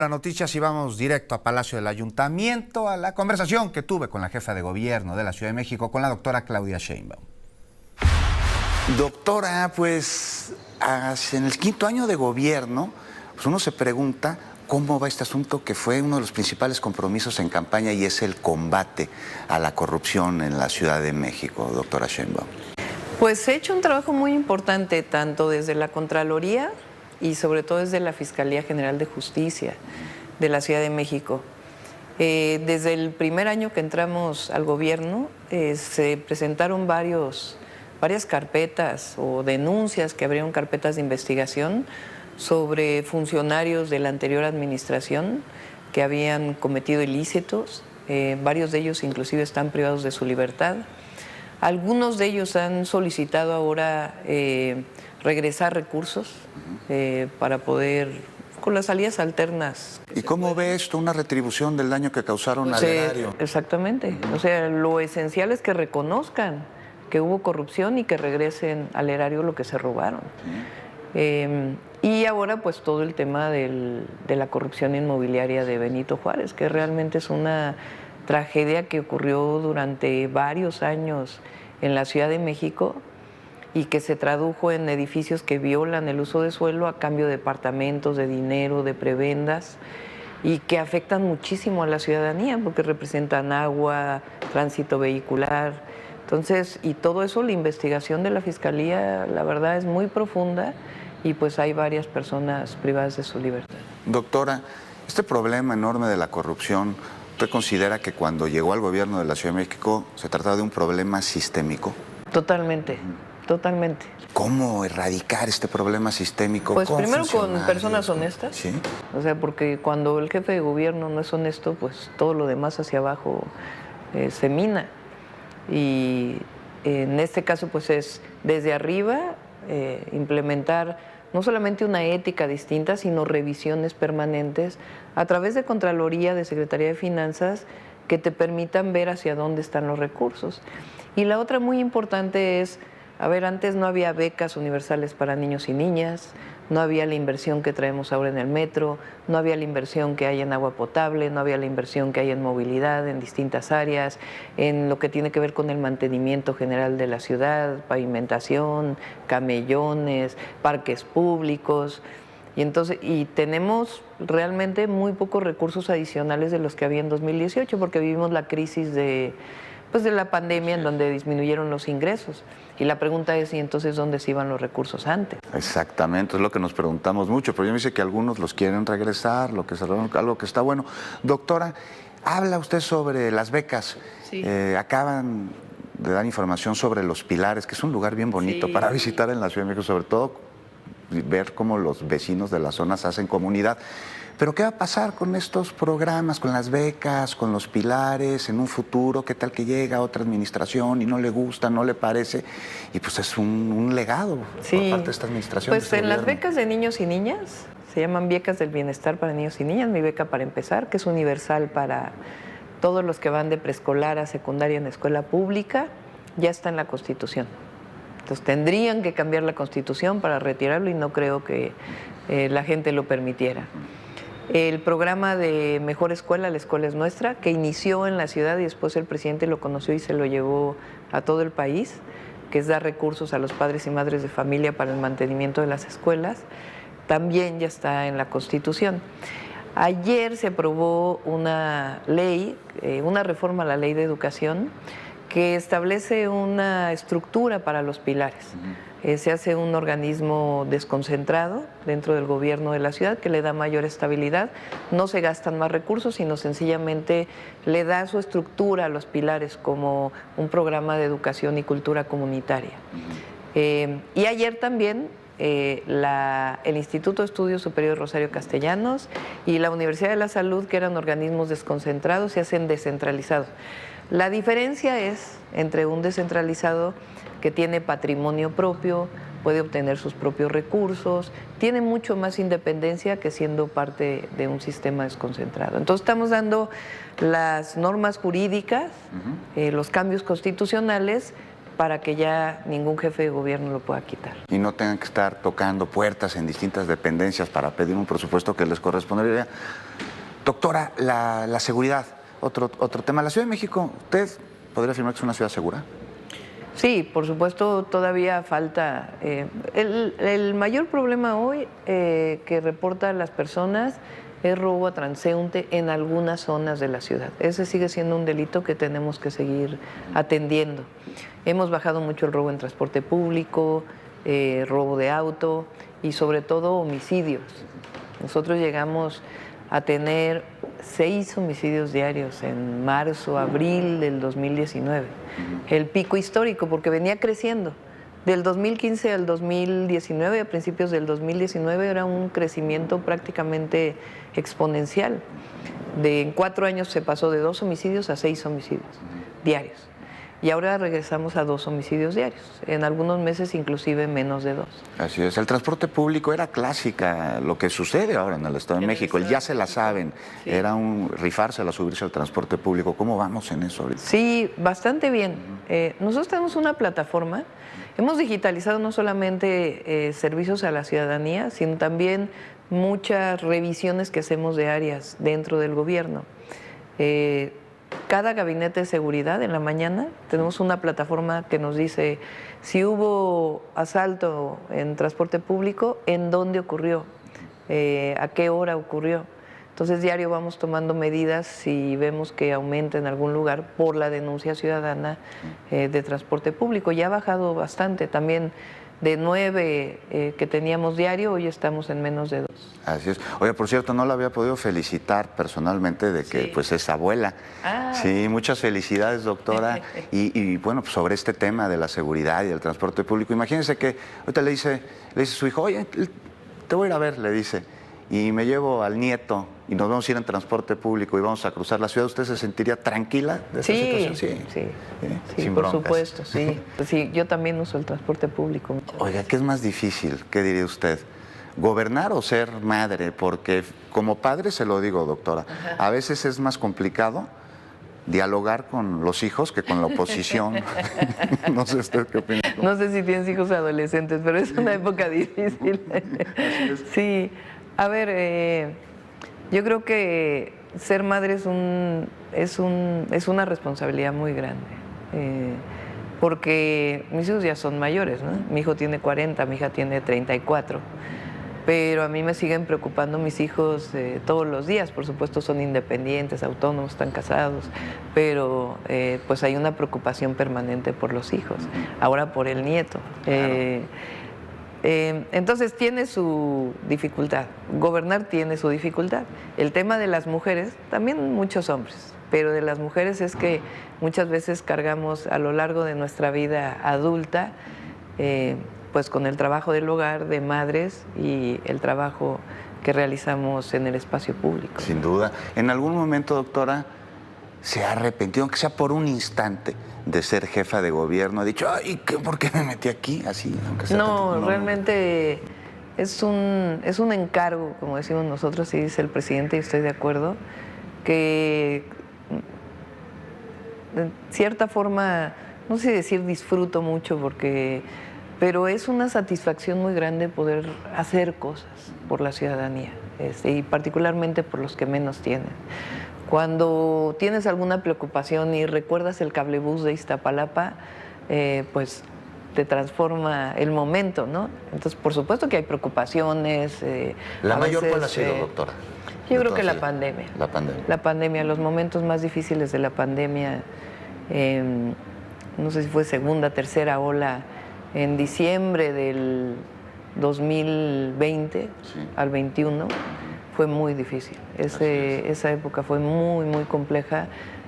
Las noticias y vamos directo a Palacio del Ayuntamiento, a la conversación que tuve con la jefa de gobierno de la Ciudad de México, con la doctora Claudia Sheinbaum. Doctora, pues en el 5º año de gobierno, pues uno se pregunta cómo va este asunto que fue uno de los principales compromisos en campaña y es el combate a la corrupción en la Ciudad de México, doctora Sheinbaum. Pues he hecho un trabajo muy importante, tanto desde la Contraloría y sobre todo desde la Fiscalía General de Justicia de la Ciudad de México. Desde el primer año que entramos al gobierno, se presentaron varias carpetas o denuncias que abrieron carpetas de investigación sobre funcionarios de la anterior administración que habían cometido ilícitos. Varios de ellos inclusive están privados de su libertad. Algunos de ellos han solicitado ahora regresar recursos para poder, con las salidas alternas. ¿Y cómo ve esto, una retribución del daño que causaron al erario? Exactamente. O sea, lo esencial es que reconozcan que hubo corrupción y que regresen al erario lo que se robaron. Y ahora pues todo el tema de la corrupción inmobiliaria de Benito Juárez, que realmente es una tragedia que ocurrió durante varios años en la Ciudad de México y que se tradujo en edificios que violan el uso de suelo a cambio de departamentos, de dinero, de prebendas, y que afectan muchísimo a la ciudadanía porque representan agua, tránsito vehicular. Entonces, y todo eso, la investigación de la Fiscalía, la verdad, es muy profunda y pues hay varias personas privadas de su libertad. Doctora, este problema enorme de la corrupción, ¿usted considera que cuando llegó al gobierno de la Ciudad de México se trataba de un problema sistémico? Totalmente. Totalmente. ¿Cómo erradicar este problema sistémico? Pues primero con personas honestas. ¿Sí? O sea, porque cuando el jefe de gobierno no es honesto, pues todo lo demás hacia abajo se mina. Y en este caso, pues es desde arriba implementar no solamente una ética distinta, sino revisiones permanentes a través de Contraloría, de Secretaría de Finanzas, que te permitan ver hacia dónde están los recursos. Y la otra muy importante es, a ver, antes no había becas universales para niños y niñas, no había la inversión que traemos ahora en el metro, no había la inversión que hay en agua potable, no había la inversión que hay en movilidad en distintas áreas, en lo que tiene que ver con el mantenimiento general de la ciudad, pavimentación, camellones, parques públicos. Y tenemos realmente muy pocos recursos adicionales de los que había en 2018 porque vivimos la crisis de la pandemia en donde disminuyeron los ingresos. Y la pregunta es, ¿y entonces dónde se iban los recursos antes? Exactamente, es lo que nos preguntamos mucho, pero yo me dice que algunos los quieren regresar, algo que está bueno. Doctora, habla usted sobre las becas. Sí. Acaban de dar información sobre Los Pilares, que es un lugar bien bonito para visitar en la Ciudad de México, sobre todo ver cómo los vecinos de las zonas hacen comunidad. Pero ¿qué va a pasar con estos programas, con las becas, con Los Pilares en un futuro? ¿Qué tal que llega otra administración y no le gusta, no le parece? Y pues es un legado por parte de esta administración. Pues en las becas de niños y niñas, se llaman becas del bienestar para niños y niñas, mi beca para empezar, que es universal para todos los que van de preescolar a secundaria en escuela pública, ya está en la Constitución. Entonces tendrían que cambiar la Constitución para retirarlo y no creo que la gente lo permitiera. El programa de Mejor Escuela, La Escuela es Nuestra, que inició en la ciudad y después el presidente lo conoció y se lo llevó a todo el país, que es dar recursos a los padres y madres de familia para el mantenimiento de las escuelas, también ya está en la Constitución. Ayer se aprobó una ley, una reforma a la Ley de Educación, que establece una estructura para los pilares. Se hace un organismo desconcentrado dentro del gobierno de la ciudad que le da mayor estabilidad, no se gastan más recursos, sino sencillamente le da su estructura a los pilares como un programa de educación y cultura comunitaria. Y ayer también el Instituto de Estudios Superiores Rosario Castellanos y la Universidad de la Salud, que eran organismos desconcentrados, se hacen descentralizados. La diferencia es entre un descentralizado que tiene patrimonio propio, puede obtener sus propios recursos, tiene mucho más independencia que siendo parte de un sistema desconcentrado. Entonces estamos dando las normas jurídicas, los cambios constitucionales para que ya ningún jefe de gobierno lo pueda quitar. Y no tengan que estar tocando puertas en distintas dependencias para pedir un presupuesto que les correspondería. Doctora, la seguridad, otro tema. La Ciudad de México, ¿usted podría afirmar que es una ciudad segura? Sí, por supuesto, todavía falta. El mayor problema hoy que reportan las personas es robo a transeúnte en algunas zonas de la ciudad. Ese sigue siendo un delito que tenemos que seguir atendiendo. Hemos bajado mucho el robo en transporte público, robo de auto y sobre todo homicidios. Nosotros llegamos a tener 6 homicidios diarios en marzo, abril del 2019. El pico histórico, porque venía creciendo. Del 2015 al 2019, a principios del 2019, era un crecimiento prácticamente exponencial. En 4 años se pasó de 2 homicidios a 6 homicidios diarios. Y ahora regresamos a 2 homicidios diarios. En algunos meses inclusive menos de 2. Así es. El transporte público era clásica. Lo que sucede ahora en el Estado de México, el ya se la saben. Sí. Era un rifársela, subirse al transporte público. ¿Cómo vamos en eso ahorita? Sí, bastante bien. Nosotros tenemos una plataforma. Hemos digitalizado no solamente servicios a la ciudadanía, sino también muchas revisiones que hacemos de áreas dentro del gobierno. Cada gabinete de seguridad en la mañana tenemos una plataforma que nos dice si hubo asalto en transporte público, en dónde ocurrió, a qué hora ocurrió. Entonces diario vamos tomando medidas si vemos que aumenta en algún lugar por la denuncia ciudadana de transporte público. Ya ha bajado bastante, también de 9 que teníamos diario, hoy estamos en menos de 2. Así es. Oye, por cierto, no la había podido felicitar personalmente de que pues es abuela. Ah. Sí, muchas felicidades, doctora. y bueno, pues sobre este tema de la seguridad y del transporte público, imagínense que ahorita le dice a su hijo, oye, te voy a ir a ver, le dice, y me llevo al nieto y nos vamos a ir en transporte público y vamos a cruzar la ciudad. ¿Usted se sentiría tranquila de esa situación? Sí, sin por broncas. Supuesto, sí. Pues sí, yo también uso el transporte público. Oiga, ¿qué es más difícil? ¿Qué diría usted? ¿Gobernar o ser madre? Porque como padre, se lo digo, doctora, a veces es más complicado dialogar con los hijos que con la oposición. No sé usted qué opina. No sé si tienes hijos adolescentes, pero es una época difícil. Sí, a ver, yo creo que ser madre es una responsabilidad muy grande, porque mis hijos ya son mayores, ¿no? Mi hijo tiene 40, mi hija tiene 34, pero a mí me siguen preocupando mis hijos todos los días. Por supuesto son independientes, autónomos, están casados, pero pues hay una preocupación permanente por los hijos, ahora por el nieto. Claro. Entonces tiene su dificultad, gobernar tiene su dificultad. El tema de las mujeres, también muchos hombres, pero de las mujeres es que muchas veces cargamos a lo largo de nuestra vida adulta, pues con el trabajo del hogar, de madres y el trabajo que realizamos en el espacio público. Sin duda. En algún momento, doctora, se ha arrepentido, aunque sea por un instante, de ser jefa de gobierno? Ha dicho, ay, ¿por qué me metí aquí? Así, aunque sea no, realmente es un encargo, como decimos nosotros, y dice el presidente, y estoy de acuerdo, que de cierta forma, no sé decir disfruto mucho, pero es una satisfacción muy grande poder hacer cosas por la ciudadanía, y particularmente por los que menos tienen. Cuando tienes alguna preocupación y recuerdas el cablebús de Iztapalapa, pues te transforma el momento, ¿no? Entonces, por supuesto que hay preocupaciones. ¿La mayor cuál ha sido, doctora? Yo creo que la pandemia. La pandemia. La pandemia, los momentos más difíciles de la pandemia, no sé si fue segunda, tercera ola, en diciembre del 2020 al 21, fue muy difícil. Esa época fue muy, muy compleja.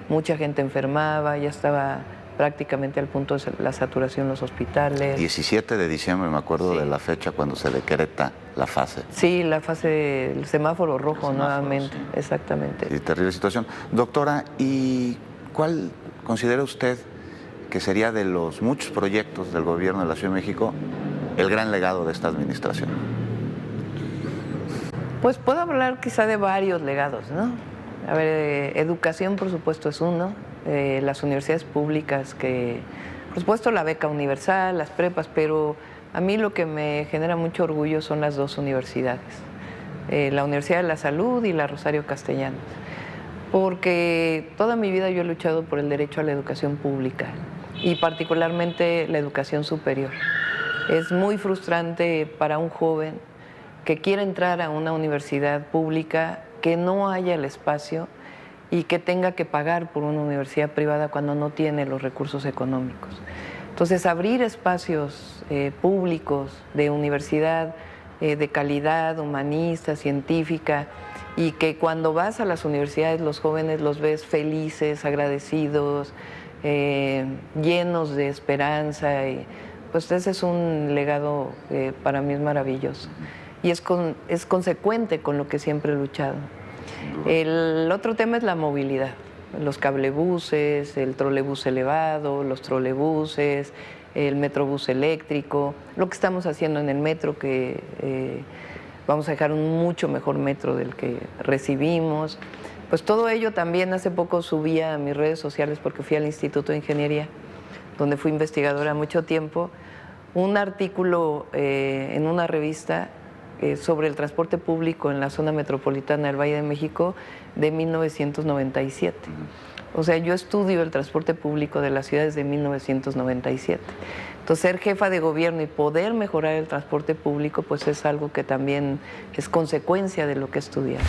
Mucha gente enfermaba, ya estaba prácticamente al punto de la saturación en los hospitales. 17 de diciembre, me acuerdo de la fecha cuando se decreta la fase. Sí, la fase, el semáforo rojo nuevamente, sí. Exactamente. Sí, terrible situación. Doctora, ¿y cuál considera usted que sería de los muchos proyectos del gobierno de la Ciudad de México el gran legado de esta administración? Pues puedo hablar quizá de varios legados, ¿no? A ver, educación, por supuesto, es uno. Las universidades públicas que por supuesto la beca universal, las prepas, pero a mí lo que me genera mucho orgullo son las dos universidades, la Universidad de la Salud y la Rosario Castellanos, porque toda mi vida yo he luchado por el derecho a la educación pública y particularmente la educación superior. Es muy frustrante para un joven que quiera entrar a una universidad pública, que no haya el espacio y que tenga que pagar por una universidad privada cuando no tiene los recursos económicos. Entonces, abrir espacios públicos de universidad de calidad, humanista, científica, y que cuando vas a las universidades los jóvenes los ves felices, agradecidos, llenos de esperanza, y pues ese es un legado que para mí es maravilloso y es consecuente con lo que siempre he luchado. El otro tema es la movilidad, los cablebuses, el trolebús elevado, los trolebuses, el metrobús eléctrico, lo que estamos haciendo en el metro, que vamos a dejar un mucho mejor metro del que recibimos. Pues todo ello también hace poco subí a mis redes sociales porque fui al Instituto de Ingeniería, donde fui investigadora mucho tiempo, un artículo en una revista sobre el transporte público en la zona metropolitana del Valle de México de 1997. O sea, yo estudio el transporte público de las ciudades de 1997. Entonces, ser jefa de gobierno y poder mejorar el transporte público, pues es algo que también es consecuencia de lo que he estudiado.